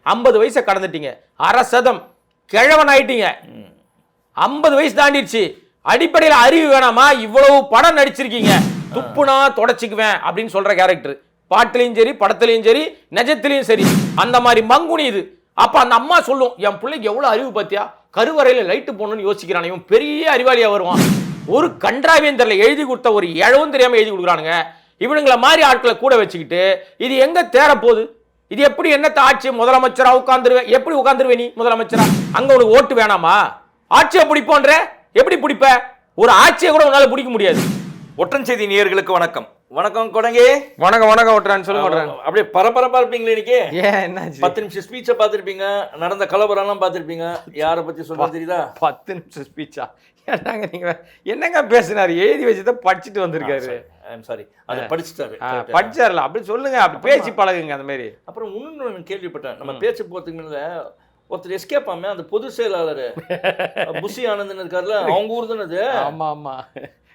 50 வயசை கடந்துட்டீங்க, அரை சதம் கிழவன் ஆயிட்டீங்க, 50 வயசு தாண்டிடுச்சு. அடிப்படையில் அறிவு வேணாமா? இவ்வளவு படம் நடிச்சிருக்கீங்க, துப்புனா தொடச்சிக்குவேன் அப்படின்னு சொல்ற கேரக்டர் பாட்டிலையும் சரி படத்திலையும் சரி நிஜத்திலையும் சரி அந்த மாதிரி மங்குனி இது. அப்ப அந்த அம்மா சொல்லும், என் பிள்ளைக்கு எவ்வளவு அறிவு பத்தியா, கருவறையில லைட்டு போடணும்னு யோசிக்கிறான், இவன் பெரிய அறிவாளியா வருவான். ஒரு கன்றாவியம் தெரியல, எழுதி கொடுத்த ஒரு இழவும் தெரியாம எழுதி கொடுக்குறானுங்க. இவனுங்களை மாதிரி ஆட்களை கூட வச்சுக்கிட்டு இது எங்க தேர போகுது? இது எப்படி என்னத்த ஆட்சி? முதலமைச்சரா உட்கார்ந்துருவேன், எப்படி உட்கார்ந்துருவே நீ முதலமைச்சரா? அங்க உனக்கு ஓட்டு வேணாமா? ஆட்சியை பிடிப்போன்ற எப்படி பிடிப்ப? ஒரு ஆட்சியை கூட உன்னால பிடிக்க முடியாது. ஒற்றன் செய்தி நேயர்களுக்கு வணக்கம். வணக்கம் கொடங்கே. வணக்கம் வணக்கம் ஒற்றன், சொல்லுங்க. அப்படியே பரபரப்பா இருப்பீங்களே இன்னைக்கு. ஏன் என்னாச்சு? 10 நிமிஷம் ஸ்பீச்சை பார்த்துருப்பீங்க, நடந்த கலவரம்லாம் பார்த்துருப்பீங்க. யாரை பத்தி சொல்ல தெரியுதா? 10 நிமிஷம் ஸ்பீச்சா? என்னங்க நீங்க என்னங்க பேசினாரு? எழுதி வச்சுதான் படிச்சுட்டு வந்திருக்காரு. சாரி, அதை படிச்சுட்டாரு. படிச்சாருல, அப்படி சொல்லுங்க, அப்படி பேசி பழகுங்க அந்த மாதிரி. அப்புறம் இன்னொன்னு கேள்விப்பட்டேன், நம்ம பேச்சு போறதுக்கு முன்னால ஒருத்தர் எஸ்கேப் ஆமே, அந்த பொதுச் செயலாளர் புஷி ஆனந்தன் இருக்காருல்ல, அவங்க ஊர் தானது. ஆமா ஆமா,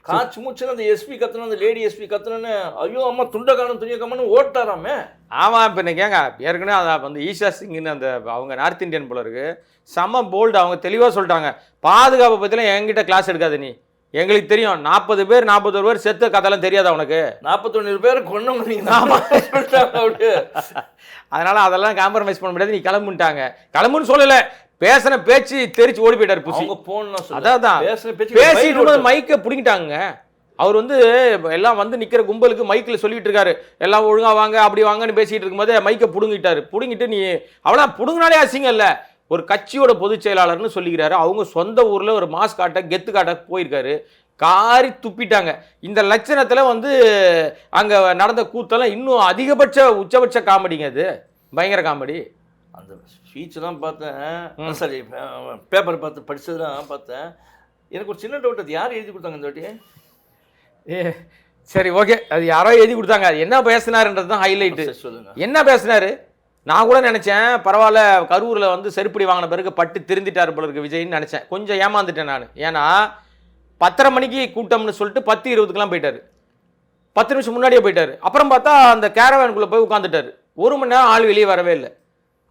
காய்ச்சி மூச்சு அந்த எஸ்பி கத்தணும், அந்த லேடி எஸ்பி கத்தணுன்னு, ஐயோ அம்மா துண்டக்காரன் துணியக்காமன்னு ஓட்டாராமே. ஆமா, இப்போ கேங்க, ஏற்கனவே அதை வந்து ஈஷா சிங்னு அந்த அவங்க நார்த் இந்தியன் போல இருக்கு, செம்ம போல்டு. அவங்க தெளிவாக சொல்லிட்டாங்க, பாதுகாப்பை பற்றிலாம் என்கிட்ட கிளாஸ் எடுக்காது நீ, எங்களுக்கு தெரியும். 40 பேர் 41 பேர் செத்த கதையெல்லாம் தெரியாதா உனக்கு? 41 பேர் கொண்டவங்க. அதனால அதெல்லாம் காம்ப்ரமைஸ் பண்ண முடியாது, நீ கிளம்புட்டாங்க. கிளம்புன்னு சொல்லல, பேசின பேச்சு தெரிச்சு ஓடி போயிட்டாரு புசி. அதான் பேசிட்டு மைக்கை பிடிங்கிட்டாங்க. அவர் வந்து எல்லாம் வந்து நிக்கிற கும்பலுக்கு மைக்கில் சொல்லிட்டு இருக்காரு, எல்லாம் ஒழுங்கா வாங்க அப்படி வாங்கன்னு பேசிட்டு இருக்கும்போது மைக்கை புடுங்கிட்டாரு. புடுங்கிட்டு நீ அவ்வளோ புடுங்கினாலே அசிங்கம் இல்லை, ஒரு கட்சியோட பொதுச் செயலாளர்னு சொல்லிக்கிறாரு. அவங்க சொந்த ஊர்ல ஒரு மாஸ் காட்ட கெத்து காட்ட போயிருக்காரு, காரி துப்பிட்டாங்க. இந்த லட்சணத்துல வந்து அங்க நடந்த கூத்தெல்லாம் இன்னும் அதிகபட்ச உச்சபட்ச காமெடிங்க, அது பயங்கர காமெடி. அந்த ஸ்பீச்செல்லாம் பார்த்தேன், சரி பேப்பர் பார்த்து படிச்சதெல்லாம் பார்த்தேன். எனக்கு ஒரு சின்ன டவுட், அது யார் எழுதி கொடுத்தாங்க இந்த வாட்டி? சரி ஓகே, அது யாரோ எழுதி கொடுத்தாங்க. அது என்ன பேசினாருன்றது தான் ஹைலைட்டு. சொல்லுங்க, என்ன பேசினாரு? நான் கூட நினைச்சேன் பரவாயில்ல, கரூர்ல வந்து செருப்படி வாங்கின பிறகு பட்டு திருந்திட்டாரு போல இருக்கு விஜய்னு நினைச்சேன். கொஞ்சம் ஏமாந்துட்டேன் நான். ஏன்னா 10:30 மணிக்கு கூட்டம்னு சொல்லிட்டு 10:20க்குலாம் போயிட்டாரு, 10 நிமிஷம் முன்னாடியே போயிட்டாரு. அப்புறம் பார்த்தா அந்த கேரவேனுக்குள்ள போய் உட்காந்துட்டாரு. 1 மணி நேரம் ஆள் வெளியே வரவே இல்லை.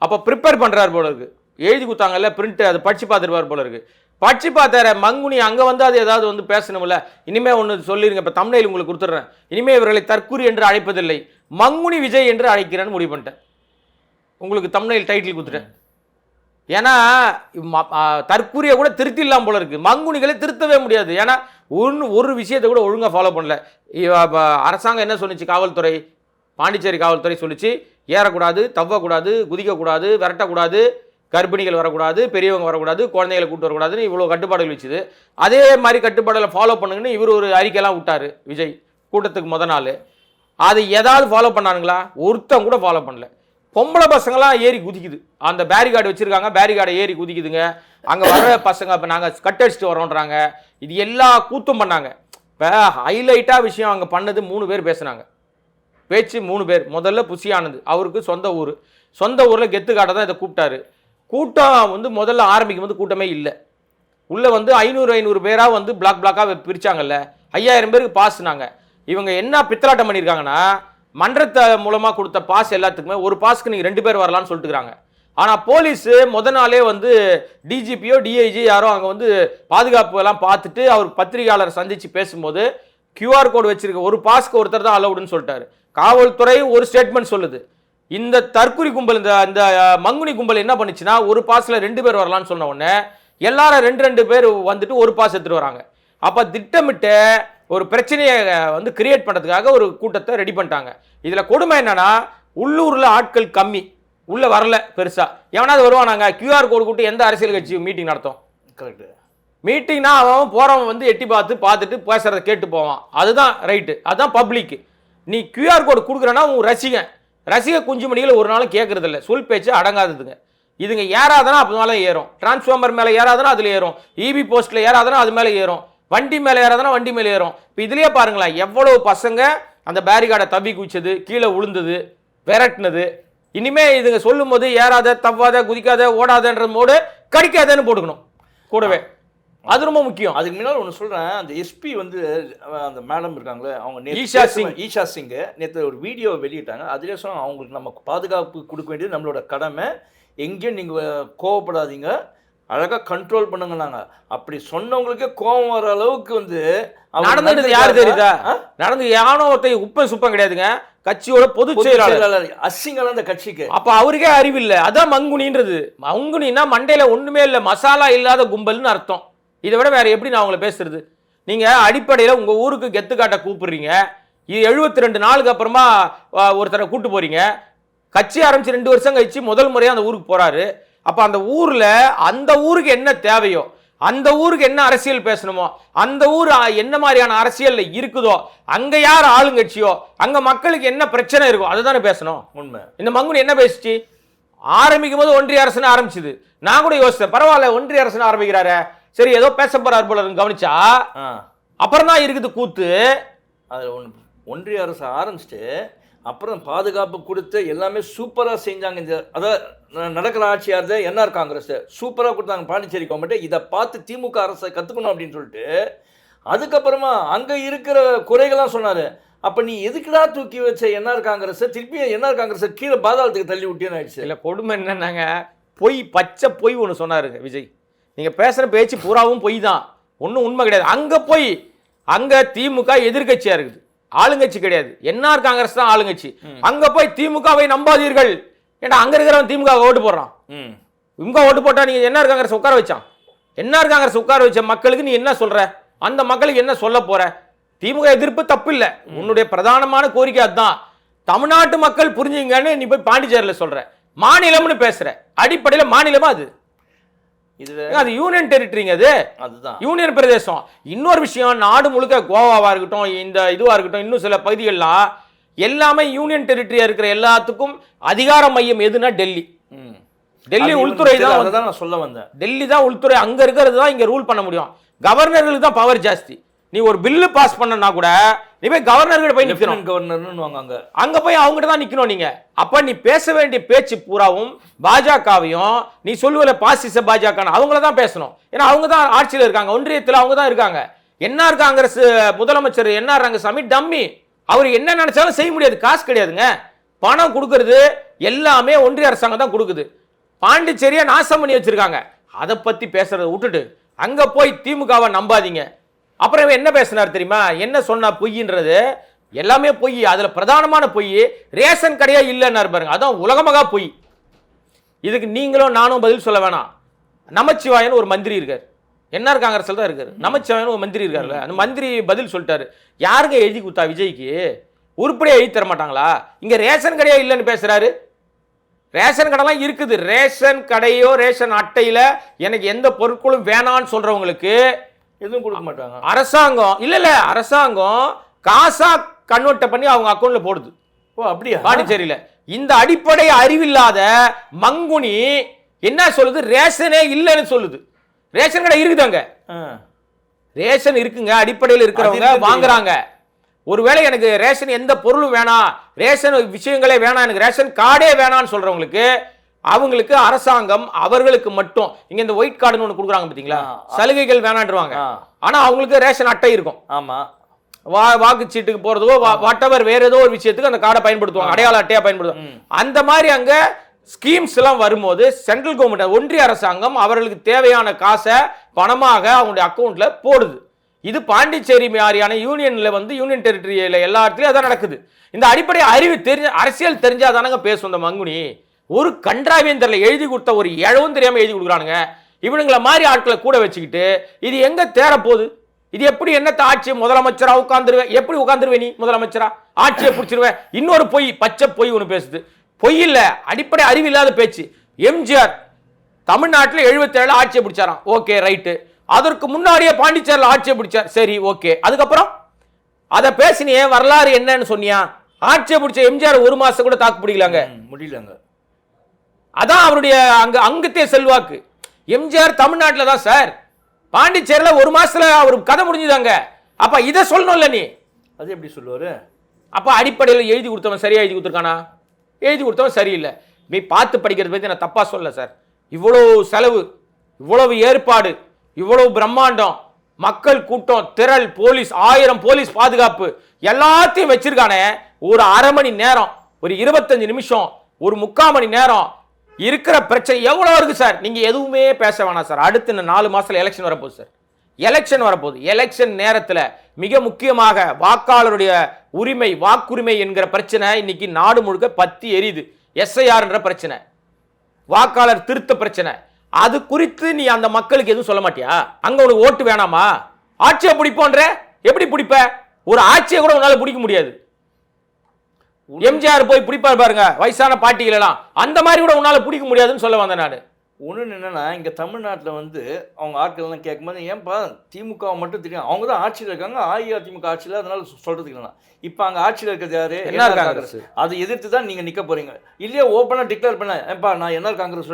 அப்போ ப்ரிப்பேர் பண்ணுறாரு போல இருக்கு, எழுதி கொடுத்தாங்கல்ல பிரிண்ட், அதை படிச்சு பார்த்துருவார் போல இருக்கு. படிச்சு பார்த்தாரு மங்குனி. அங்கே வந்து அது ஏதாவது வந்து பேசணும்ல, இனிமே ஒன்று சொல்லிருங்க, இப்போ தமிழில் உங்களுக்கு கொடுத்துட்றேன், இனிமே இவர்களை தற்கூரி என்று அழைப்பதில்லை, மங்குனி விஜய் என்று அழைக்கிறேன்னு முடிவு பண்ணிட்டேன். உங்களுக்கு தமிழில் டைட்டில் கொடுத்துட்டேன். ஏன்னா தற்கூரியை கூட திருத்திடலாம் போல இருக்கு, மங்குனிகளை திருத்தவே முடியாது. ஏன்னா ஒரு விஷயத்தை கூட ஒழுங்காக ஃபாலோ பண்ணல. அரசாங்கம் என்ன சொன்னிச்சு? காவல்துறை, பாண்டிச்சேரி காவல்துறை சொல்லிச்சு, ஏறக்கூடாது, தவ்வக்கூடாது, குதிக்கக்கூடாது, விரட்டக்கூடாது, கர்ப்பிணிகள் வரக்கூடாது, பெரியவங்க வரக்கூடாது, குழந்தைகளை கூட்டு வரக்கூடாதுன்னு இவ்வளோ கட்டுப்பாடுகள் வச்சுது. அதே மாதிரி கட்டுப்பாடுகளை ஃபாலோ பண்ணுங்கன்னு இவர் ஒரு அறிக்கையெல்லாம் விட்டார் விஜய் கூட்டத்துக்கு முத நாள். அது ஏதாவது ஃபாலோ பண்ணானுங்களா? ஒருத்தன் கூட ஃபாலோ பண்ணல. பொம்பளை பசங்களாம் ஏறி குதிக்குது, அந்த பேரிகார்டு வச்சுருக்காங்க, பேரிகார்டை ஏறி குதிக்குதுங்க. அங்கே வர பசங்க இப்போ நாங்கள் கட்டடிச்சுட்டு வரோன்றாங்க. இது எல்லா கூத்தும் பண்ணாங்க. இப்போ ஹைலைட்டாக விஷயம் அங்கே பண்ணது 3 பேர் பேசுனாங்க. பேச்சு 3 பேர். முதல்ல புஷி ஆனந்த், அவருக்கு சொந்த ஊர், சொந்த ஊரில் கெத்து காட்ட தான் இதை கூப்பிட்டாரு. கூட்டம் வந்து முதல்ல ஆரம்பிக்கும் போது கூட்டமே இல்லை. உள்ளே வந்து 500 பேராக வந்து பிளாக்காக பிரித்தாங்கல்ல, 5000 பேருக்கு பாஸ்னாங்க. இவங்க என்ன பித்தலாட்டம் பண்ணியிருக்காங்கன்னா, மன்றத்தை மூலமாக கொடுத்த பாஸ் எல்லாத்துக்குமே ஒரு பாஸ்க்கு நீங்கள் 2 பேர் வரலான்னு சொல்லிட்டுருக்காங்க. ஆனால் போலீஸு முத நாளே வந்து டிஜிபியோ டிஐஜி யாரோ அங்கே வந்து பாதுகாப்பு எல்லாம் பார்த்துட்டு அவர் பத்திரிகையாளரை சந்தித்து பேசும்போது QR கோடு வச்சிருக்க ஒரு பாஸ்க்கு ஒருத்தர் தான் அலவுடுன்னு சொல்லிட்டாரு. காவல்துறை ஒரு ஸ்டேட்மெண்ட் சொல்லுது. இந்த தற்குறி கும்பல், இந்த மங்குனி கும்பல் என்ன பண்ணுச்சுன்னா, ஒரு பாஸ்ல 2 பேர் வரலான்னு சொன்ன உடனே எல்லாரும் 2 பேர் வந்துட்டு ஒரு பாஸ் எடுத்துட்டு வராங்க. அப்போ திட்டமிட்டு ஒரு பிரச்சனையை வந்து கிரியேட் பண்ணுறதுக்காக ஒரு கூட்டத்தை ரெடி பண்ணிட்டாங்க. இதில் கொடுமை என்னன்னா, உள்ளூரில் ஆட்கள் கம்மி, உள்ளே வரல பெருசா. எவனாவது வருவானாங்க? QR கோடு கூட்டு எந்த அரசியல் கட்சி மீட்டிங் நடத்தும்? கரெக்டு. மீட்டிங்னா அவன் போகிறவன் வந்து எட்டி பார்த்துட்டு பேசுறதை கேட்டு போவான், அதுதான் ரைட்டு, அதுதான் பப்ளிக். நீ QR கோடு கொடுக்குறேன்னா உன் ரசிக குஞ்சுமணிகளை ஒரு நாளும் கேட்கறது இல்லை, சொல் பேச்சு அடங்காததுங்க. இதுங்க ஏறாதனா அப்பனால ஏறும், டிரான்ஸ்ஃபார்மர் மேலே ஏறாதனா அதில் ஏறும், இபி போஸ்ட்டில் ஏறாதனா அது மேலே ஏறும், வண்டி மேலே ஏறாதனா வண்டி மேலே ஏறும். இப்போ இதுலேயே பாருங்களேன், எவ்வளோ பசங்க அந்த பேரிகார்டை தவி குதிச்சது, கீழே விழுந்தது, விரட்டினது. இனிமே இதுங்க சொல்லும் போது ஏறாத, தவ்வாத, குதிக்காத, ஓடாதன்ற மோடு கடிக்காதன்னு போட்டுக்கணும் கூடவே. அது ரொம்ப முக்கியம். அதுக்கு முன்னால் ஒன்று சொல்கிறேன், அந்த எஸ்பி வந்து அந்த மேடம் இருக்காங்களே, அவங்க ஈஷா சிங் நேற்று ஒரு வீடியோ வெளியிட்டாங்க. அதிலே சொன்னாங்க, அவங்களுக்கு நம்ம பாதுகாப்பு கொடுக்க வேண்டியது நம்மளோட கடமை, எங்கேயும் நீங்கள் கோவப்படாதீங்க, அழகாக கண்ட்ரோல் பண்ணுங்க. நாங்கள் அப்படி சொன்னவங்களுக்கே கோபம் வர அளவுக்கு வந்து நடந்தது யாரு தெரியுதா? நடந்து யானோ ஒருத்தர் உப்பம் சுப்பம் கிடையாதுங்க, கட்சியோட பொதுச் செயலாளர். அசிங்கம் அந்த கட்சிக்கு. அப்ப அவருக்கே அறிவில்லை. அதான் மங்குனின்றது. மங்குனின்னா மண்டையில ஒண்ணுமே இல்லை, மசாலா இல்லாத கும்பல்னு அர்த்தம். இதை விட வேற எப்படி நான் உங்களை பேசுறது? நீங்க அடிப்படையில் உங்க ஊருக்கு கெத்து காட்ட கூப்பிடுறீங்க. இது 72 நாளுக்கு அப்புறமா ஒருத்தரை கூட்டு போறீங்க. கட்சி ஆரம்பிச்சு 2 வருஷம் கழிச்சு முதல் முறையா அந்த ஊருக்கு போறாரு. அப்ப அந்த ஊர்ல அந்த ஊருக்கு என்ன தேவையோ, அந்த ஊருக்கு என்ன அரசியல் பேசணுமோ, அந்த ஊர் என்ன மாதிரியான அரசியல் இருக்குதோ, அங்க யார் ஆளுங்கட்சியோ, அங்க மக்களுக்கு என்ன பிரச்சனை இருக்கோ அதுதானே பேசணும். உண்மை. இந்த மங்குனி என்ன பேசிச்சு? ஆரம்பிக்கும் போது ஒன்றிய அரசுன்னு ஆரம்பிச்சுது. நான் கூட யோசித்தேன், பரவாயில்ல ஒன்றிய அரசுன்னு ஆரம்பிக்கிறாரு, சரி ஏதோ பேச போறாரு போல கவனிச்சா அப்புறம் தான் இருக்குது கூத்து. அதில் ஒன்றிய அரசு ஆரம்பிச்சுட்டு அப்புறம் பாதுகாப்பு கொடுத்து எல்லாமே சூப்பராக செஞ்சாங்க. இந்த அதாவது நடக்கிற ஆட்சியாக என்ஆர் காங்கிரஸ் சூப்பராக கொடுத்தாங்க பாண்டிச்சேரி கவர்மெண்ட்டு. இதை பார்த்து திமுக அரசை கற்றுக்கணும் அப்படின்னு சொல்லிட்டு அதுக்கப்புறமா அங்கே இருக்கிற குறைகள்லாம் சொன்னார். அப்போ நீ எதுக்குடா தூக்கி வச்ச என்ஆர் காங்கிரஸை திருப்பி என்ஆர் காங்கிரஸை கீழே பாதாளத்துக்கு தள்ளி விட்டேன்னு ஆயிடுச்சு. இல்லை கொடுமை என்னன்னாங்க, பொய், பச்சை பொய் ஒன்று சொன்னாருங்க விஜய். நீங்கள் பேசுகிற பேச்சு பூராவும் பொய் தான், ஒன்றும் உண்மை கிடையாது. அங்கே போய் அங்கே திமுக எதிர்கட்சியாக இருக்குது, ஆளுங்கட்சி கிடையாது. என்ஆர் காங்கிரஸ் தான் ஆளுங்கட்சி. அங்கே போய் திமுகவை நம்பாதீர்கள். ஏன்னா அங்கே இருக்கிறவன் திமுக ஓட்டு போடுறான். இவங்க ஓட்டு போட்டா நீங்கள் என்ஆர் காங்கிரஸ் உட்கார வச்சான். என்ஆர் காங்கிரஸ் உட்கார வச்ச மக்களுக்கு நீ என்ன சொல்ற? அந்த மக்களுக்கு என்ன சொல்ல போற? திமுக எதிர்ப்பு தப்பு இல்லை, உன்னுடைய பிரதானமான கோரிக்கை அதுதான். தமிழ்நாட்டு மக்கள் புரிஞ்சுங்கன்னு நீ போய் பாண்டிச்சேரியில் சொல்ற. மாநிலம்னு பேசுற, அடிப்படையில் மாநிலமா அது? அது யூனியன் டெரிட்டரிங்க, அதுதான் யூனியன் பிரதேசம். இன்னொரு விஷயம், நாடு முழுக்க கோவாவா இருக்கட்டும், இந்த இதுவா இருக்கட்டும், இன்னும் சில பகுதிகள்லாம் எல்லாமே யூனியன் டெரிட்டரியா இருக்கிற எல்லாத்துக்கும் அதிகார மையம் எதுனா டெல்லி. டெல்லி உள்துறை தான் நான் சொல்ல வந்தேன். டெல்லி தான் உள்துறை, அங்க இருக்கிறது தான் இங்க ரூல் பண்ண முடியும். கவர்னர்களுக்கு தான் பவர் ஜாஸ்தி. நீ ஒரு பில்லு பாஸ் பண்ணனா கூட நீ போய் கவர்னர்கிட்ட போய் நிக்கணும். கவர்னர்னு அங்க போய் அவங்ககிட்ட தான் நிக்கணும் நீங்க. அப்ப நீ பேச வேண்டிய பேச்சு பூராவும் பாஜகவையும், நீ சொல்லுவல பாசிச பாஜக, அவங்கள தான் பேசணும். ஏன்னா அவங்க தான் ஆட்சியில் இருக்காங்க, ஒன்றியத்தில் அவங்க தான் இருக்காங்க. என்ஆர் காங்கிரஸ் முதலமைச்சர் என்ஆர் ரங்கசாமி டம்மி, அவர் என்ன நினைச்சாலும் செய்ய முடியாது, காசு கிடையாதுங்க. பணம் கொடுக்கறது எல்லாமே ஒன்றிய அரசாங்கம் தான் கொடுக்குது. பாண்டிச்சேரியை நாசம் பண்ணி வச்சிருக்காங்க. அதை பத்தி பேசுறதை விட்டுட்டு அங்க போய் திமுகவை நம்பாதீங்க. அப்புறம் என்ன பேசினார் தெரியுமா? என்ன சொன்னா பொய்ன்றது எல்லாமே பொய். அதுல பிரதானமான பொய் ரேஷன் கடையா இல்லைன்னு பாருங்க, அதான் உலகமகா பொய். இதுக்கு நீங்களும் நானும் பதில் சொல்ல வேணாம். நமச்சிவாயன் ஒரு மந்திரி இருக்கார், என்ஆர் காங்கிரஸ்ல தான் இருக்காரு. நமச்சிவாயன் ஒரு மந்திரி இருக்காருல்ல, அந்த மந்திரி பதில் சொல்லிட்டாரு. யாருங்க எழுதி கொடுத்தா விஜய்க்கு? உருப்படியா எழுதி தர மாட்டாங்களா? இங்க ரேஷன் கடையா இல்லைன்னு பேசுறாரு. ரேஷன் கடைலாம் இருக்குது. ரேஷன் கடையோ ரேஷன் அட்டையில எனக்கு எந்த பொருட்களும் வேணான்னு சொல்றவங்களுக்கு எதுவும் கொடுக்க மாட்டாங்க. அரசாங்கம் இல்ல அரசாங்கம் காசா கன்வெர்ட் பண்ணி அவங்க அக்கௌண்ட்ல போடுது. ஓ அப்படியா? பாண்டிச்சேரியில இந்த அடிப்படை அறிவில்லாத மங்குனி என்ன சொல்லுது? ரேஷனே இல்லைன்னு சொல்லுது. ரேஷன் கடை இருக்குதாங்க, ரேஷன் இருக்குங்க, அடிப்படையில் இருக்கிறவங்க வாங்குறாங்க. ஒருவேளை எனக்கு ரேஷன் எந்த பொருளும் வேணாம், ரேஷன் விஷயங்களே வேணாம், எனக்கு ரேஷன் கார்டே வேணான்னு சொல்றவங்களுக்கு அவங்களுக்கு அரசாங்கம் அவர்களுக்கு மட்டும் இங்க இந்த ஒயிட் கார்டுன்னு ஒன்று கொடுக்குறாங்க பார்த்தீங்களா, சலுகைகள் வேணான்றுவாங்க. ஆனா அவங்களுக்கு ரேஷன் அட்டை இருக்கும். ஆமா, வாக்குச்சீட்டுக்கு போறதோ வாட்டவர் வேற ஏதோ ஒரு விஷயத்துக்கு அந்த கார்டை பயன்படுத்துவாங்க, அடையாள அட்டையா பயன்படுத்துவாங்க. அந்த மாதிரி அங்க ஸ்கீம்ஸ் எல்லாம் வரும்போது சென்ட்ரல் கவர்மெண்ட் ஒன்றிய அரசாங்கம் அவர்களுக்கு தேவையான காசை பணமாக அவங்களுடைய அக்கௌண்ட்ல போடுது. இது பாண்டிச்சேரி மாதிரியான யூனியன்ல வந்து யூனியன் டெரிட்டரியில எல்லா இடத்துலயும் அதான் நடக்குது. இந்த அடிப்படை அறிவு தெரிஞ்ச அரசியல் தெரிஞ்சாதானங்க பேசும் இந்த மங்குனி. ஒரு கன்றாவியம் தெரியல, எழுதி கொடுத்த ஒரு இழவும் தெரியாம எழுதி கொடுக்குறானுங்க. இவனுங்களை மாதிரி ஆட்களை கூட வச்சுக்கிட்டு இது எங்க தேர போகுது? இது எப்படி என்னத்த ஆட்சி? முதலமைச்சரா உட்கார்ந்துருவேன், எப்படி உட்கார்ந்துருவேன் நீ முதலமைச்சரா? ஆட்சியை பிடிச்சிருவேன். இன்னொரு பொய், பச்சை பொய் ஒன்று பேசுது. பொய் இல்ல, அடிப்படை அறிவு இல்லாத பேச்சு. எம்ஜிஆர் தமிழ்நாட்டில் 77 ஆட்சியை பிடிச்சாராம், ஓகே ரைட்டு. அதற்கு முன்னாடியே பாண்டிச்சேரியில் ஆட்சியை பிடிச்சார், சரி ஓகே. அதுக்கப்புறம் அதை பேசினியே, வரலாறு என்னன்னு சொன்னியா? ஆட்சியை பிடிச்ச எம்ஜிஆர் ஒரு மாசம் கூட தாக்கு பிடிக்கலாங்க, முடியலங்க. அதான் அவருடைய அங்கத்தே செல்வாக்கு. எம்ஜிஆர் தமிழ்நாட்டில் தான் சார், பாண்டிச்சேரியில் ஒரு மாசத்துல அவர் கதை முடிஞ்சுதாங்க. அப்ப இதை சொல்லணும்ல நீ. அது எப்படி சொல்லுவாரு? அப்ப அடிப்படையில் எழுதி கொடுத்தவன் சரியா எழுதி கொடுத்துருக்கானா? எழுதி கொடுத்தவன் சரியில்லை. நீ பார்த்து படிக்கிறது பத்தி நான் தப்பா சொல்ல சார். இவ்வளவு செலவு, இவ்வளவு ஏற்பாடு, இவ்வளவு பிரம்மாண்டம், மக்கள் கூட்டம், திரள், போலீஸ், 1000 போலீஸ் பாதுகாப்பு எல்லாத்தையும் வச்சிருக்கானே. ஒரு அரை மணி நேரம், ஒரு 25 நிமிஷம், ஒரு 3/4 மணி நேரம் இருக்கிற பிரச்சனை எவ்வளோ இருக்கு சார். நீங்க எதுவுமே பேச வேணாம் சார். அடுத்து இந்த 4 மாசத்துல எலெக்ஷன் வரப்போகுது சார். எலெக்ஷன் வரப்போகுது. எலெக்ஷன் நேரத்தில் மிக முக்கியமாக வாக்காளருடைய உரிமை, வாக்குரிமை என்கிற பிரச்சனை இன்னைக்கு நாடு முழுக்க பத்தி எரியுது. எஸ்ஐஆர்ன்ற பிரச்சனை, வாக்காளர் திருத்த பிரச்சனை. அது குறித்து நீ அந்த மக்களுக்கு எதுவும் சொல்ல மாட்டியா? அங்க உனக்கு ஓட்டு வேணாமா? ஆட்சியை பிடிப்போன்ற எப்படி பிடிப்ப? ஒரு ஆட்சியை கூட உன்னால பிடிக்க முடியாது. எம்ஜிஆர் போய் பிடிப்பார் பாருங்க வயசான பாட்டிகள் எல்லாம், அந்த மாதிரி கூட உன்னால பிடிக்க முடியாதுன்னு சொல்ல வந்தேன் நான். ஒன்று என்னன்னா, இங்கே தமிழ்நாட்டில் வந்து அவங்க ஆட்கள்லாம் கேட்கும்போது ஏன்பா திமுக மட்டும் தெரியும், அவங்க தான் ஆட்சியில் இருக்காங்க, அஇஅதிமுக ஆட்சியில், அதனால சொல்கிறதுக்கு இல்லைனா இப்போ அங்கே ஆட்சியில் இருக்கிறது யாரு? என்ஆர் காங்கிரஸ். அதை எதிர்த்து தான் நீங்கள் நிற்க போகிறீங்க இல்லையா? ஓப்பனாக டிக்ளேர் பண்ண, ஏன்பா நான் என்ஆர் காங்கிரஸ்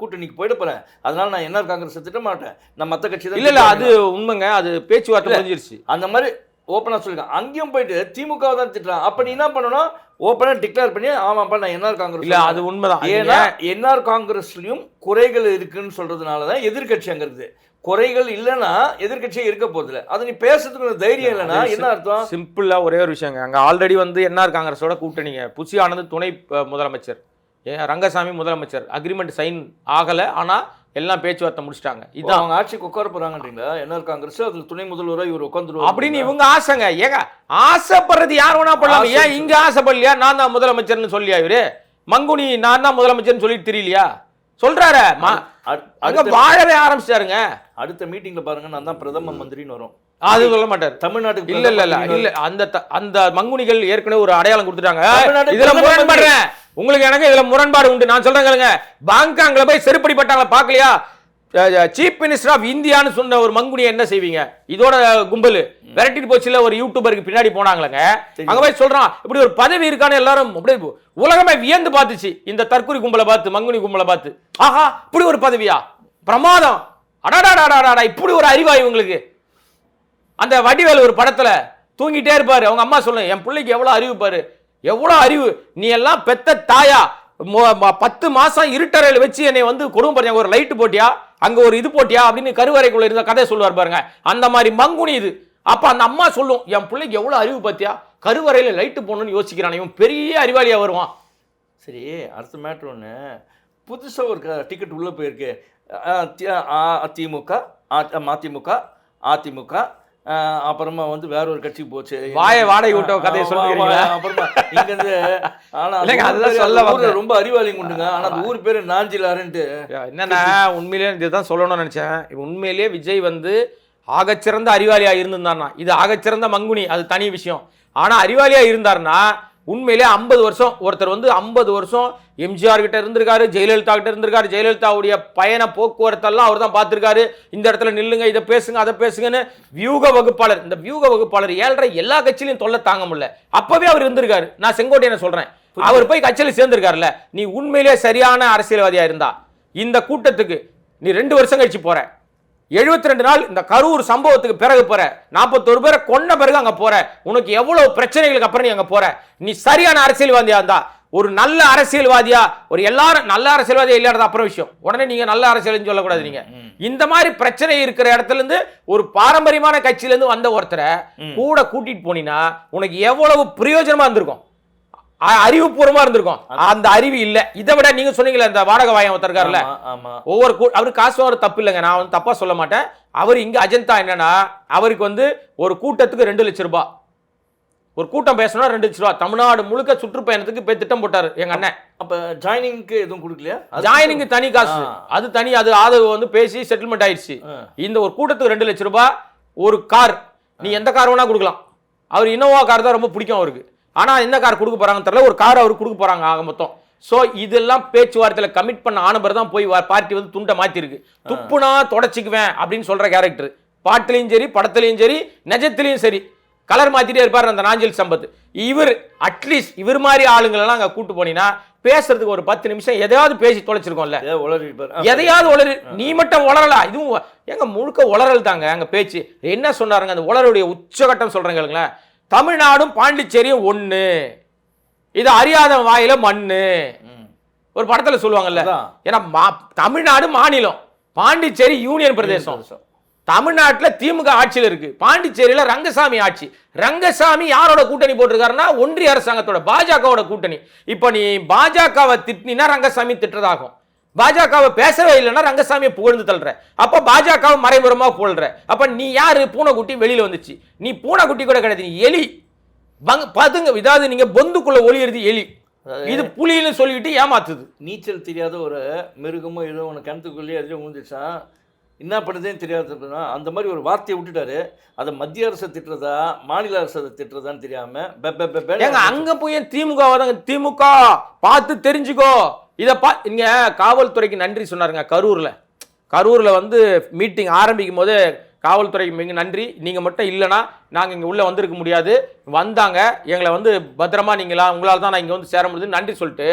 கூட்டணிக்கு போயிட போகிறேன், அதனால நான் என்ஆர் காங்கிரஸ் திட்ட மாட்டேன், நான் மற்ற கட்சி தான். இல்லை அது உண்மைங்க, அது பேச்சுவார்த்தை முடிஞ்சிருச்சு. அந்த மாதிரி ஓப்பனாக சொல்லிருக்காங்க. அங்கேயும் போயிட்டு திமுக தான் திட்டுறான். அப்போ நீ என்ன பண்ணணும்? ஓப்பனாக டிக்ளேர் பண்ணி ஆமாப்பா நான் என்ஆர் காங்கிரஸ். இல்லை அது உண்மைதான். ஏன்னா என்ஆர் காங்கிரஸ்லயும் குறைகள் இருக்குன்னு சொல்றதுனால தான் எதிர்கட்சி அங்க இருக்குது. குறைகள் இல்லைன்னா எதிர்கட்சியே இருக்க போதில்லை. அது நீ பேசுறதுக்கு தைரியம் இல்லைன்னா என்ன அர்த்தம்? சிம்பிளா ஒரே ஒரு விஷயங்க. அங்க ஆல்ரெடி வந்து என்ஆர் காங்கிரஸோட கூட்டணிங்க. புசி ஆனந்த் துணை முதலமைச்சர், ரங்கசாமி முதலமைச்சர், அக்ரிமெண்ட் சைன் ஆகல, ஆனா எல்லாம் பேச்சுவார்த்தை முடிச்சிட்டாங்க. இதான் அவங்க ஆட்சிக்கு உட்கார போறாங்கன்றீங்களா? என்ஆர் காங்கிரஸ் அதுல துணை முதல்வராக இவர் உட்காந்துருவாங்க அப்படின்னு இவங்க ஆசைங்க. ஏங்க ஆசைப்படுறது யார் வேணா பண்ணலாம். ஏன் இங்க ஆசைப்படலையா? நான் தான் முதலமைச்சர்னு சொல்லியா? இவரு மங்குனி நான் தான் முதலமைச்சர்னு சொல்லிட்டு தெரியலையா? சொல்றாரு. வாழவே ஆரம்பிச்சாருங்க. அடுத்த மீட்டிங்ல பாருங்க, நான் தான் பிரதம மந்திரின்னு வரும். அது சொல்ல மாட்டாரு தமிழ்நாட்டுக்கு. இல்ல இல்ல இல்ல இல்ல, அந்த மங்குனிகள் ஏற்கனவே ஒரு அடையாளம் கொடுத்துட்டாங்க. இதுல முரண்பாடுறேன் உங்களுக்கு, எனக்கு இதுல முரண்பாடு உண்டு. நான் சொல்றேன் கேளுங்க. பாங்காங்ல போய் செருப்படி பட்டாங்களா பாக்கலையா? சீஃப் மினிஸ்டர் ஆஃப் இந்தியான்னு சொன்ன ஒரு மங்குனியை என்ன செய்வீங்க? இதோட கும்பல் விரட்டிட்டு போச்சுல, ஒரு யூடியூபருக்கு பின்னாடி போனாங்களங்க. அங்க போய் சொல்றான் இப்படி ஒரு பதவி இருக்கான்னு எல்லாரும் அப்படியே உலகமே வியந்து பார்த்துச்சு. இந்த தற்கொலை கும்பலை பார்த்து, மங்குனி கும்பலை பார்த்து, ஆஹா இப்படி ஒரு பதவியா, பிரமாதம், அடாடாடாடாடா இப்படி ஒரு அறிவா இவங்களுக்கு. அந்த வடிவேலு ஒரு படத்துல தூங்கிட்டே இருப்பாரு, அவங்க அம்மா சொல்லுங்க என் பிள்ளைக்கு எவ்வளவு அறிவு பாரு, எவ்வளவு அறிவு, நீ எல்லாம் பெத்த தாயா, 10 மாசம் இருட்டறையில் வச்சு என்னை வந்து கொடுமை பண்ணி ஒரு லைட் போட்டியா, அங்க ஒரு இது போட்டியா அப்படின்னு கருவறைக்குள்ள இருந்த கதை சொல்லுவார் பாருங்க. அந்த மாதிரி மங்குனி இது. அப்ப அந்த அம்மா சொல்லும் என் பிள்ளைக்கு எவ்வளவு அறிவு பத்தியா, கருவறையில லைட்டு போடணும்னு யோசிக்கிறான், இவன் பெரிய அறிவாளியா வருவான். சரி, அடுத்த மேட்ரு ஒன்று, புதுசா ஒரு டிக்கெட் உள்ள போயிருக்கு. திமுக, மதிமுக, அதிமுக, அப்புறமா வந்து வேற ஒரு கட்சிக்கு போச்சு. வாடகை விட்ட கதையை சொல்லுவீங்களா? அப்புறமா இங்க இருந்து ஆனா ரொம்ப அறிவாளிங்க உண்டுங்க. ஆனா அந்த ஊர் பேரு நாஞ்சிலாருன்ட்டு. என்னன்னா உண்மையிலேயே இதுதான் சொல்லணும்னு நினைச்சேன். உண்மையிலேயே விஜய் வந்து ஆகச்சிறந்த அறிவாளியா இருந்திருந்தார்னா, இது ஆகச்சிறந்த மங்குனி, அது தனி விஷயம். ஆனா அறிவாளியா இருந்தார்னா உண்மையிலே 50 வருஷம் ஒருத்தர் வந்து 50 வருஷம் எம்ஜிஆர் கிட்ட இருந்திருக்காரு, ஜெயலலிதா கிட்ட இருந்திருக்காரு, ஜெயலலிதாவுடைய பயண போக்குவரத்தெல்லாம் அவர் தான் பார்த்திருக்காரு. இந்த இடத்துல நில்லுங்க, இதை பேசுங்க, அதை பேசுங்கன்னு வியூக வகுப்பாளர். இந்த வியூக வகுப்பாளர் 7.5 எல்லா கட்சியிலையும் தொல்லை தாங்க முடியல. அப்பவே அவர் இருந்திருக்காரு. நான் செங்கோட்டையனை சொல்றேன், அவர் போய் கட்சியில சேர்ந்திருக்காருல்ல. நீ உண்மையிலே சரியான அரசியல்வாதியா இருந்தா இந்த கூட்டத்துக்கு நீ 2 வருஷம் கழிச்சு போற, 72 நாள் இந்த கரூர் சம்பவத்துக்கு பிறகு போற, 41 பேரை கொன்ன பிறகு அங்க போற, உனக்கு எவ்வளவு பிரச்சனைகளுக்கு அப்புறம் நீ அங்க போற. நீ சரியான அரசியல்வாதியா இருந்தா, ஒரு நல்ல அரசியல்வாதியா, ஒரு எல்லாரும் நல்ல அரசியல்வாதியா இல்லாத அப்புறம் விஷயம், உடனே நீங்க நல்ல அரசியல் சொல்லக்கூடாது. நீங்க இந்த மாதிரி பிரச்சனை இருக்கிற இடத்துல இருந்து ஒரு பாரம்பரியமான கட்சியில இருந்து வந்த ஒருத்தரை கூட கூட்டிட்டு போனீங்கன்னா உனக்கு எவ்வளவு பிரயோஜனமா இருந்திருக்கும், அறிவுபூர்வமா இருந்திருக்கும். அந்த அறிவு இல்ல. இதை விட நீங்க சொன்னீங்களே இந்த வாடகை வாயம் ஒருத்தருக்காருல்ல, ஒவ்வொரு அவரு காசு வர தப்பு இல்லைங்க, நான் வந்து தப்பா சொல்ல மாட்டேன். அவர் இங்க அஜந்தா என்னன்னா, அவருக்கு வந்து ஒரு கூட்டத்துக்கு 2 லட்சம் ரூபாய், ஒரு கூட்டம் பேசணும் 2 லட்சம் ரூபாய், தமிழ்நாடு முழுக்க சுற்றுப்பயணத்துக்கு போய் திட்டம் போட்டாரு எங்க அண்ணன். அப்ப ஜாயினிங்க்கு எதுவும் கொடுக்கலையா? ஜாயினிங் தனி காசு, அது தனி, அது ஆதரவு வந்து பேசி செட்டில்மெண்ட் ஆயிடுச்சு. இந்த ஒரு கூட்டத்துக்கு 2 லட்சம் ரூபாய், ஒரு கார், நீ எந்த கார் வேணா கொடுக்கலாம். அவர் இனோவா கார் தான் ரொம்ப பிடிக்கும் அவருக்கு. ஆனா என்ன கார் கொடுக்க போறாங்கன்னு தெரியல, ஒரு கார் அவருக்கு கொடுக்க போறாங்க ஆக மொத்தம். சோ இதெல்லாம் பேச்சுவார்த்தையில கமிட் பண்ண ஆனவர் தான் போய் பார்ட்டி வந்து துண்டை மாத்தி இருக்கு. துப்புனா தொடச்சிக்குவேன் அப்படின்னு சொல்ற கேரக்டர் பாட்டிலையும் சரி, படத்திலையும் சரி, நிஜத்திலையும் சரி, கலர் மாத்திட்டே இருப்பாரு அந்த நாஞ்சில் சம்பத். இவர் அட்லீஸ்ட் இவர் மாதிரி ஆளுங்களெல்லாம் அங்க கூட்டு போனீங்கன்னா பேசுறதுக்கு ஒரு 10 நிமிஷம் எதையாவது பேசி தொலைச்சிருக்கோம்ல. எதையாவது உளறு, நீ மட்டும் உளறலா, இதுவும் எங்க முழுக்க உளறல் தாங்க அங்க பேச்சு. என்ன சொன்னாருங்க அந்த உளருடைய உச்சகட்டம் சொல்றேங்க. தமிழ்நாடும் பாண்டிச்சேரியும் ஒண்ணு, இது அறியாத வாயில மண்ணு, ஒரு படத்துல சொல்லுவாங்கல்ல. ஏன்னா தமிழ்நாடு மாநிலம், பாண்டிச்சேரி யூனியன் பிரதேசம். தமிழ்நாட்டில் திமுக ஆட்சியில் இருக்கு, பாண்டிச்சேரியில ரங்கசாமி ஆட்சி. ரங்கசாமி யாரோட கூட்டணி போட்டிருக்காருன்னா ஒன்றிய அரசாங்கத்தோட, பாஜகவோட கூட்டணி. இப்ப நீ பாஜகவை திட்டினா ரங்கசாமி திட்டுறதாகும், பாஜகவை பேசவே இல்லைன்னா ரங்கசாமியை புகழ்ந்து தள்ளுற. அப்ப பாஜகவை மறைமுகமா புகழ்ற. அப்ப நீ யாரு? பூனைக்குட்டி வெளியில வந்துச்சு. நீ பூனைக்குட்டி கூட கிடையாது, நீ எலி. பாத்துங்க, இதாவது நீங்க பொந்துக்குள்ள ஒளியிறது எலி, இது புலின்னு சொல்லிட்டு ஏமாத்துது. நீச்சல் தெரியாத ஒரு மிருகமோ ஏதோ ஒன்று கிணத்துக்குள்ளேயே எதுவும் விழுந்துச்சான், என்ன பண்ணுறதுன்னு தெரியாதுன்னா அந்த மாதிரி ஒரு வார்த்தையை விட்டுட்டாரு. அதை மத்திய அரசை திட்டுறதா மாநில அரசை திட்டுறதான்னு தெரியாம ஏங்க அங்க போய் திமுக திமுக பார்த்து தெரிஞ்சுக்கோ. இதை இங்க காவல்துறைக்கு நன்றி சொன்னாருங்க. கரூர்ல வந்து மீட்டிங் ஆரம்பிக்கும் போது காவல்துறைக்கு மிக நன்றி, நீங்க மட்டும் இல்லைன்னா நாங்க இங்க உள்ள வந்திருக்க முடியாது, வந்தாங்க எங்களை வந்து பத்திரமா உங்களால் தான் நான் இங்க வந்து சேர முடியுது நன்றி சொல்லிட்டு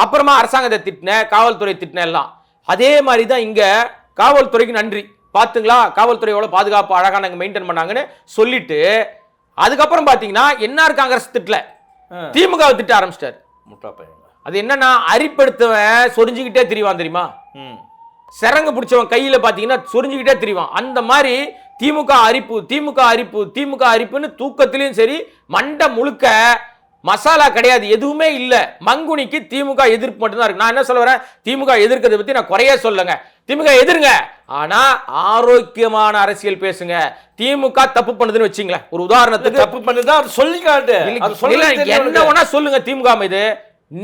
அப்புறமா அரசாங்கத்தை திட்டினேன், காவல்துறை திட்டினேன் எல்லாம். அதே மாதிரி தான் இங்க காவல்துறைக்கு நன்றி, பாத்துங்களா காவல்துறையோட பாதுகாப்பு அழகா நாங்க மெயின்டைன் பண்ணாங்கன்னு சொல்லிட்டு அதுக்கப்புறம் பாத்தீங்கன்னா என்ஆர் காங்கிரஸ் திட்டல, திமுக திட்ட ஆரம்பிச்சிட்டாரு. முட்டா பையன். அது என்னன்னா அரிப்படுத்தவன் சொரிஞ்சுக்கிட்டே திரிவான் தெரியுமா, சிறங்க பிடிச்சவன் கையில பாத்தீங்கன்னா சொரிஞ்சுக்கிட்டே திரிவான். அந்த மாதிரி திமுக அரிப்பு திமுக அரிப்பு திமுக அரிப்புன்னு தூக்கத்திலையும் சரி மண்டை முழுக்க மசாலா கிடையாது, எதுவுமே இல்ல. மங்குனிக்கு திமுக எதிர்ப்பு மட்டும்தான் இருக்கு. நான் என்ன சொல்ல வரேன், திமுக எதிர்க்கிறத பத்தி நான் குறைய சொல்லுங்க, திமுக எதிர்ங்க, ஆனா ஆரோக்கியமான அரசியல் பேசுங்க. திமுக தப்பு பண்ணுதுன்னு வச்சுங்களேன், ஒரு உதாரணத்துக்கு தப்பு பண்ணுதா சொல்லி காட்டு, என்ன வேணா சொல்லுங்க. திமுக மீது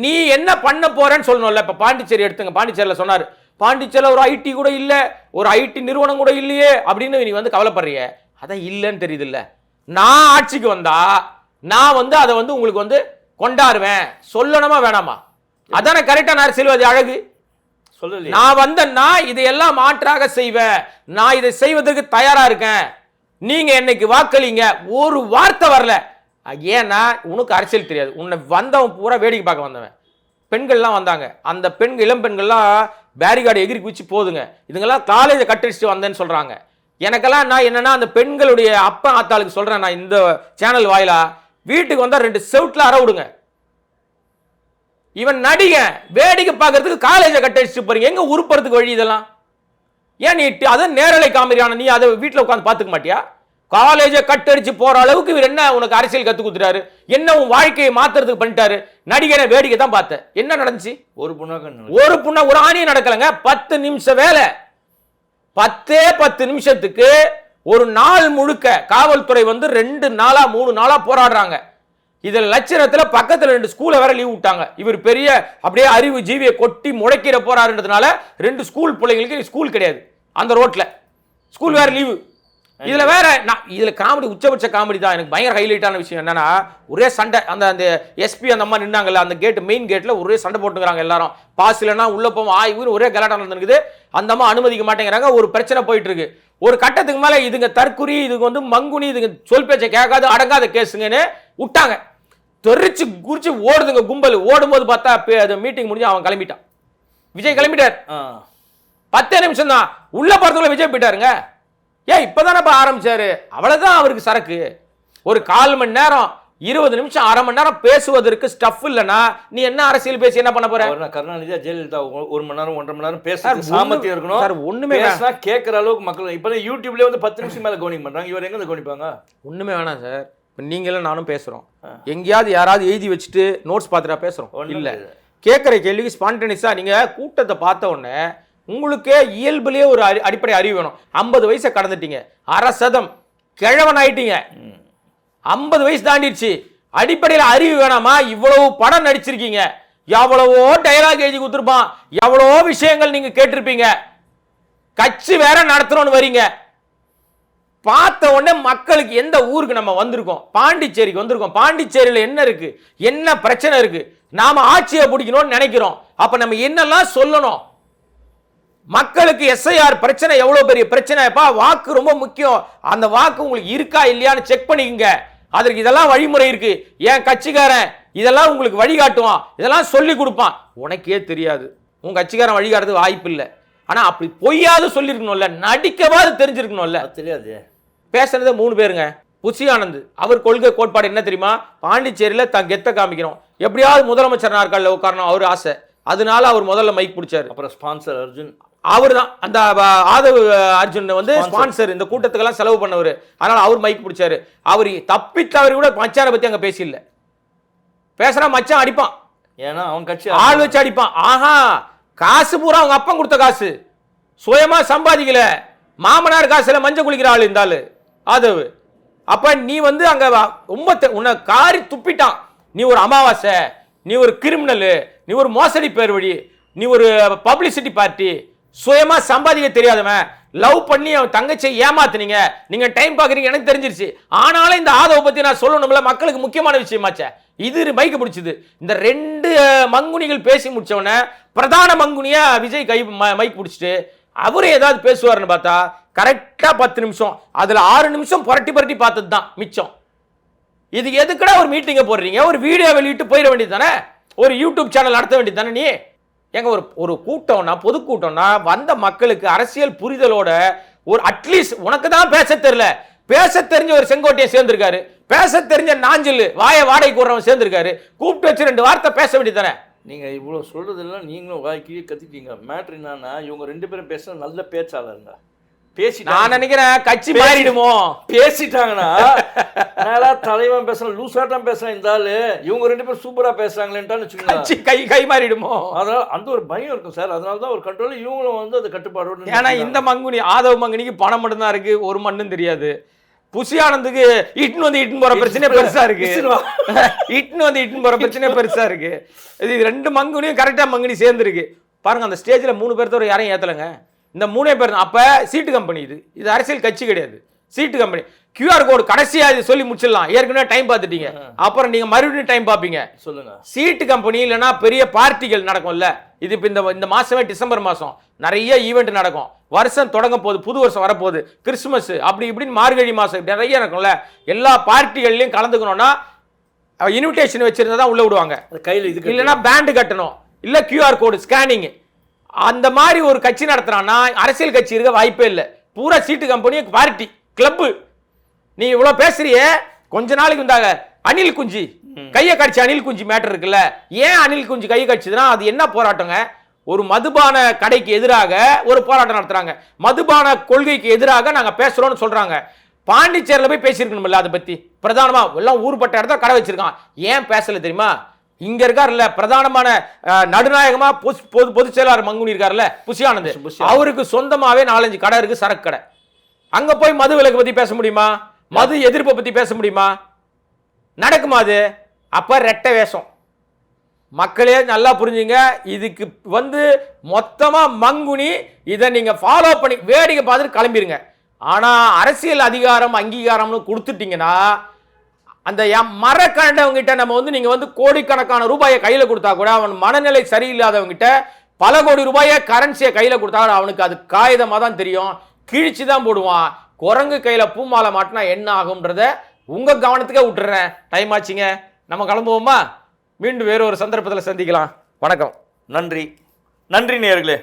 நீ என்ன பண்ண போறேன்னு சொல்லணும்ல. இப்ப பாண்டிச்சேரி எடுத்துங்க, பாண்டிச்சேரியில சொன்னாரு, பாண்டிச்சேரியில ஒரு ஐடி கூட இல்ல, ஒரு ஐடி நிறுவனம் கூட இல்லையே அப்படின்னு நீ வந்து கவலைப்படுறிய. அதான் இல்லன்னு தெரியுது இல்ல. நான் ஆட்சிக்கு வந்தா நான் வந்து அதை வந்து உங்களுக்கு வந்து கொண்டாடுவேன், சொல்லணுமா வேணாமா? அதானே கரெக்டான அரசியல்வாதி அழகு. சொல்லல நான் வந்தேன்னா இதையெல்லாம் மாற்றாக செய்வேன், நான் இதை செய்வதற்கு தயாரா இருக்கேன், நீங்க என்னைக்கு வாக்களிங்க. ஒரு வார்த்தை வரல. ஏன்னா உனக்கு அரசியல் தெரியாது. உன்னை வந்தவன் பூரா வேடிக்கை பார்க்க வந்தவன். பெண்கள்லாம் வந்தாங்க, அந்த இளம் பெண்கள்லாம் பேரிகார்டு எகிரி குச்சி போதுங்க, இதுங்கெல்லாம் காலேஜை கட்டடிச்சுட்டு வந்தேன்னு சொல்றாங்க. எனக்கெல்லாம் நான் என்னன்னா அந்த பெண்களுடைய அப்பா ஆத்தாளுக்கு சொல்றேன், நான் இந்த சேனல் வாயிலா வீட்டுக்கு வந்தா 2 செவுட்ல அற விடுங்க. இவன் நடிக வேடிக்கை பார்க்கறதுக்கு காலேஜை கட்டடிச்சுட்டு போறீங்க, எங்க உருப்படுறதுக்கு வழி இதெல்லாம்? ஏன் நீ அதை நேரலை காமிக்கிறான, நீ அதை வீட்டில் உட்காந்து பார்த்துக்க மாட்டியா? காலேஜை கட்டடிச்சு போற அளவுக்கு இவர் என்ன உனக்கு அரசியல் கத்து கொடுத்துட்டாரு, என்ன உன் வாழ்க்கையை மாத்துறதுக்கு பண்ணிட்டாரு? நடிகரை வேடிக்கை தான் பார்த்தேன். என்ன நடந்துச்சு? ஒரு புண்ணா ஒரு ஆணியும் நடக்கலங்க. 10 நிமிஷம் வேலை, 10 நிமிஷத்துக்கு ஒரு நாள் முழுக்க காவல்துறை வந்து 2 நாளா 3 நாளா போராடுறாங்க. இதுல லட்சணத்துல பக்கத்துல 2 ஸ்கூலை வேற லீவ் விட்டாங்க. இவர் பெரிய அப்படியே அறிவு ஜீவியை கொட்டி முளைக்கிற போறாருன்றதுனால 2 ஸ்கூல் பிள்ளைங்களுக்கு ஸ்கூல் கிடையாது அந்த ரோட்ல, ஸ்கூல் வேற லீவு. இதுல வேற இதுல காமெடி, உச்சபட்ச காமெடி தான். எனக்கு பயங்கர ஹைலைட்டான விஷயம் என்னன்னா, ஒரே சண்டை. அந்த எஸ்பி அந்த அம்மா நின்னாங்கல்ல அந்த கேட், மெயின் கேட்ல ஒரே சண்டை போட்டுக்கிறாங்க எல்லாரும். பாஸ் இல்லைன்னா உள்ள போவோம் ஆய்வுன்னு ஒரே கலாட்டம் நடந்துருக்குது. அந்த அம்மா அனுமதிக்க மாட்டேங்கிறாங்க. ஒரு பிரச்சனை போயிட்டு இருக்கு. ஒரு கட்டத்துக்கு மேல இதுங்க தற்குறி, இதுக்கு வந்து மங்குனி, இதுங்க சொல் பேச்சை கேட்காது, அடங்காத கேஸுங்கன்னு விட்டாங்க. தெரிச்சு குறிச்சு ஓடுதுங்க கும்பல். ஓடும்போது பார்த்தா மீட்டிங் முடிஞ்சு அவன் கிளம்பிட்டான், விஜய் கிளம்பிட்டார். 10 நிமிஷம் தான் உள்ள போறதுக்குள்ள விஜய் போயிட்டாருங்க. இப்பதானே ஆரம்பிச்சாரு, அவ்வளவுதான் அவருக்கு சரக்கு. ஒரு 1/4 மணி நேரம் 20 நிமிஷம் 1/2 மணி நேரம் பேசுவதற்கு ஸ்டஃப் இல்லனா நீ என்ன அரசியல் பேசி என்ன பண்ண போற? கருணாநிதி ஜெயலலிதா 1 மணி நேரம் 1.5 மணி நேரம் பேச சாமர்த்தியம் இருக்கணும் சார். ஒண்ணுமே வேணாம், கேட்கற அளவுக்கு மக்கள் இப்ப யூடியூப்லயே வந்து 10 நிமிஷம் மேல கவனிக்க பண்றாங்க. இவர் எங்க கவனிப்பாங்க? ஒண்ணுமே வேணாம் சார். நீங்களும் நானும் பேசுறோம், எங்கேயாவது யாராவது எழுதி வச்சுட்டு நோட்ஸ் பார்த்துட்டா பேசுறோம் இல்ல. கேட்கிற கேள்விக்கு ஸ்பான்டேனியஸா நீங்க கூட்டத்தை பார்த்த உடனே உங்களுக்கே இயல்புலயே ஒரு அடிப்படை அறிவு வேணும். 50 வயசை கடந்துட்டீங்க, 1/2 கிழவன் ஆயிட்டீங்க, 50 வயசு தாண்டிடுச்சு, அடிப்படையில் அறிவு வேணாமா? இவ்வளவு படம் நடிச்சிருக்கீங்க, எவ்வளவோ டயலாக் எழுதி கொடுத்துருப்பான், எவ்வளவோ விஷயங்கள் நீங்க கேட்டிருப்பீங்க, கட்சி வேற நடத்துறோம்னு வரீங்க. பார்த்த உடனே மக்களுக்கு எந்த ஊருக்கு நம்ம வந்திருக்கோம்? பாண்டிச்சேரிக்கு வந்திருக்கோம். பாண்டிச்சேரியில என்ன இருக்கு, என்ன பிரச்சனை இருக்கு? நாம ஆட்சியை பிடிக்கணும்னு நினைக்கிறோம். அப்ப நம்ம என்னெல்லாம் சொல்லணும்? மக்களுக்கு எஸ்ஐஆர் பிரச்சனை எவ்வளவு பெரிய பிரச்சனைப்பா, வாக்கு ரொம்ப முக்கியம். அந்த வாக்கு உங்களுக்கு இருக்கா இல்லையான்னு செக் பண்ணிக்கங்க. அதற்கு இதெல்லாம் வழிமுறை இருக்கு. என் கட்சிக்காரன் இதெல்லாம் உங்களுக்கு வழிகாட்டுவான், இதெல்லாம் சொல்லி கொடுப்பான். உனக்கே தெரியாது, உன் கட்சிக்காரன் வழிகாட்டுறது வாய்ப்பு இல்லை. ஆனா அப்படி பொய்யாவது சொல்லிருக்கணும்ல, நடிக்கவாது தெரிஞ்சிருக்கணும்ல. தெரியாது. பேசுறது 3 பேருங்க. புசி ஆனந்த், அவர் கொள்கை கோட்பாடு என்ன தெரியுமா? பாண்டிச்சேரியில தான் கெத்த காமிக்கணும், எப்படியாவது முதலமைச்சர் நாற்காலில் உட்காரணும் அவர் ஆசை. அதனால அவர் முதல்ல மைக் பிடிச்சாரு. அப்புறம் ஸ்பான்சர் அர்ஜுன், அவர் தான் அந்த ஆதவ் அர்ஜுன் வந்து ஸ்பான்சர், இந்த கூட்டத்துக்கெல்லாம் செலவு பண்ணவர். அதனால அவர் மைக் பிடிச்சாரு. அவர் தப்பித்தவரை கூட மச்சானை பத்தி அங்க பேசி இல்ல. பேசுறா மச்சான் அடிப்பான், ஏன்னா அவன் கட்சி ஆள் வச்சு அடிப்பான். ஆஹா, காசு பூரா அவங்க அப்பன் கொடுத்த காசு, சுயமா சம்பாதிக்கல. மாமனார் காசுல மஞ்சள் குளிக்கிற ஆள் இந்த ஆளு ஆதவ். அப்ப நீ வந்து அங்க ரொம்ப உன்னை காரி துப்பிட்டான். நீ ஒரு அமாவாசை, நீ ஒரு கிரிமினல், நீ ஒரு மோசடி பேர் வழி, நீ ஒரு பப்ளிசிட்டி பார்ட்டி, சுயமா சம்பாதிக்க தெரியாதவன், லவ் பண்ணி அவன் தங்கச்சியை ஏமாத்துனீங்க. நீங்க டைம் பாக்குறீங்க எனக்கு தெரிஞ்சிருச்சு. ஆனாலும் இந்த ஆதவ பத்தி நான் சொல்லணும்ல, மக்களுக்கு முக்கியமான விஷயமாச்சே. இது மைக்கு பிடிச்சது. இந்த 2 மங்குனிகள் பேசி முடிச்சவன பிரதான மங்குனியா விஜய் மைக் பிடிச்சிட்டு அவரு ஏதாவது பேசுவாருன்னு பார்த்தா கரெக்டா 10 நிமிஷம், அதுல 6 நிமிஷம் புரட்டி புரட்டி பார்த்தது தான் மிச்சம். இது எதுக்குடா ஒரு மீட்டிங்க போடுறீங்க? ஒரு வீடியோ வெளியிட்டு போயிட வேண்டியது தானே, ஒரு யூடியூப் சேனல் நடத்த வேண்டியது தானே. நீ எங்க ஒரு கூட்டம்னா, பொதுக்கூட்டம்னா வந்த மக்களுக்கு அரசியல் புரிதலோட ஒரு அட்லீஸ்ட் உனக்கு தான் பேச தெரியல, பேச தெரிஞ்ச ஒரு செங்கோட்டையை சேர்ந்திருக்காரு, பேச தெரிஞ்ச நாஞ்சில் வாய வாடகை கூடுறவன் சேர்ந்திருக்காரு, கூப்பிட்டு வச்சு 2 வார்த்தை பேச வேண்டியது தானே. நீங்க இவ்வளவு சொல்றதெல்லாம் நீங்களும் வாய்க்கு கத்திட்டீங்க. மேட்ரு என்னன்னா, இவங்க 2 பேரும் பேசுறது நல்ல பேச்சாளருங்க. நான் நினைக்கிறேன் கட்சி மாறிடுமோ. பேசிட்டாங்கன்னா தலைவன் பேசுறான், லூசாட்டம் பேசுறான் இந்த ஆளு, இவங்க 2 பேரும் சூப்பரா பேசுறாங்களேன்ட்டான்னு வச்சுக்கோங்க, கை மாறிடுமோ. அதனால அந்த ஒரு பயம் இருக்கும் சார். அதனாலதான் ஒரு கண்ட்ரோல், இவங்களும் வந்து அது கட்டுப்பாடு. ஏன்னா இந்த மங்குனி ஆதவ மங்குனிக்கு பணம் மட்டும் தான் இருக்கு, ஒரு மண்ணும் தெரியாது. புசி ஆனந்துக்கு இட்டுன்னு போற பிரச்சனை பெருசா இருக்கு, இட்டுன்னு போற பிரச்சனை பெருசா இருக்கு. இது 2 மங்குனியும் கரெக்டா மங்குனி சேர்ந்து இருக்கு பாருங்க. அந்த ஸ்டேஜ்ல 3 பேர் தவிர யாரையும் ஏத்தலங்க. இந்த 3 பேர் அப்ப சீட்டு கம்பெனி, இது அரசியல் கட்சி கிடையாது, சீட்டு கம்பெனி. QR கோடு கடைசியா இது சொல்லி முடிச்சிடலாம். ஏற்கனவே டைம் பார்த்துட்டீங்க, அப்புறம் நீங்க மறுபடியும் டைம் பார்ப்பீங்க. சொல்லுங்க. சீட்டு கம்பெனி இல்லைன்னா பெரிய பார்ட்டிகள் நடக்கும்ல. இது இப்ப இந்த மாசமே டிசம்பர் மாசம் நிறைய ஈவெண்ட் நடக்கும். வருஷம் தொடங்க போகுது, புது வருஷம் வரப்போகுது, கிறிஸ்துமஸ், அப்படி இப்படின்னு மார்கழி மாசம் நிறைய நடக்கும்ல. எல்லா பார்ட்டிகள்லையும் கலந்துக்கணும்னா இன்விடேஷன் வச்சிருந்தா தான் உள்ள விடுவாங்க. கையில் இது இல்லைன்னா பேண்டு கட்டணும், இல்ல QR கோடு ஸ்கேனிங். அந்த மாதிரி ஒரு கட்சி நடத்துறான்னா அரசியல் கட்சி இருக்க வாய்ப்பே இல்லை. பூரா சீட்டு கம்பெனி, பார்ட்டி, கிளப்பு. நீ இவ்வளவு பேசுறிய, கொஞ்ச நாளைக்கு வந்தாங்க அனில் குஞ்சி கையை கடிச்சு, அனில் குஞ்சி மேட்டர் இருக்குல்ல. ஏன் அனில் குஞ்சி கையை கடிச்சதுன்னா அது என்ன போராட்டங்க? ஒரு மதுபான கடைக்கு எதிராக ஒரு போராட்டம் நடத்துறாங்க, மதுபான கொள்கைக்கு எதிராக நாங்க பேசுறோம்னு சொல்றாங்க. பாண்டிச்சேரியில் போய் பேசியிருக்கணும்ல அதை பத்தி. பிரதானமா எல்லாம் ஊர்பட்ட இடத்துல கடை வச்சிருக்கான், ஏன் பேசல தெரியுமா? இங்க இருக்காருல்ல பிரதானமான நடுநாயகமா பொதுச் செயலாளர் மங்குனி இருக்காருல்ல புசி ஆனந்த், அவருக்கு சொந்தமாவே 4-5 கடை இருக்கு, சரக்கு கடை. அங்க போய் மது விலக்கு பத்தி பேச முடியுமா? மது எதிர்ப்பை பத்தி பேச முடியுமா? நடக்குமா அது? அப்ப ரெட்டை வேஷம். மக்களே நல்லா புரிஞ்சுங்க. இதுக்கு வந்து மொத்தமா மங்குனி. இதை நீங்க ஃபாலோ பண்ணி வேடிக்கை பார்த்துட்டு கிளம்பிருங்க. ஆனா அரசியல் அதிகாரம் அங்கீகாரம்னு கொடுத்துட்டீங்கன்னா அந்த மரக்கண்டவங்கிட்ட நம்ம வந்து நீங்க வந்து கோடிக்கணக்கான ரூபாயை கையில கொடுத்தா கூட, அவன் மனநிலை சரியில்லாதவங்கிட்ட பல கோடி ரூபாயை கரன்சியை கையில கொடுத்தா அவனுக்கு அது காகிதமா தான் தெரியும், கிழிச்சு தான் போடுவான். குரங்கு கையில பூமாலை மாட்டினா என்ன ஆகும்ன்றத உங்க கவனத்துக்கே விட்டுறேன். டைம் ஆச்சுங்க, நம்ம கிளம்புவோமா? மீண்டும் வேறு ஒரு சந்தர்ப்பத்தில் சந்திக்கலாம். வணக்கம். நன்றி. நன்றி நேயர்களே.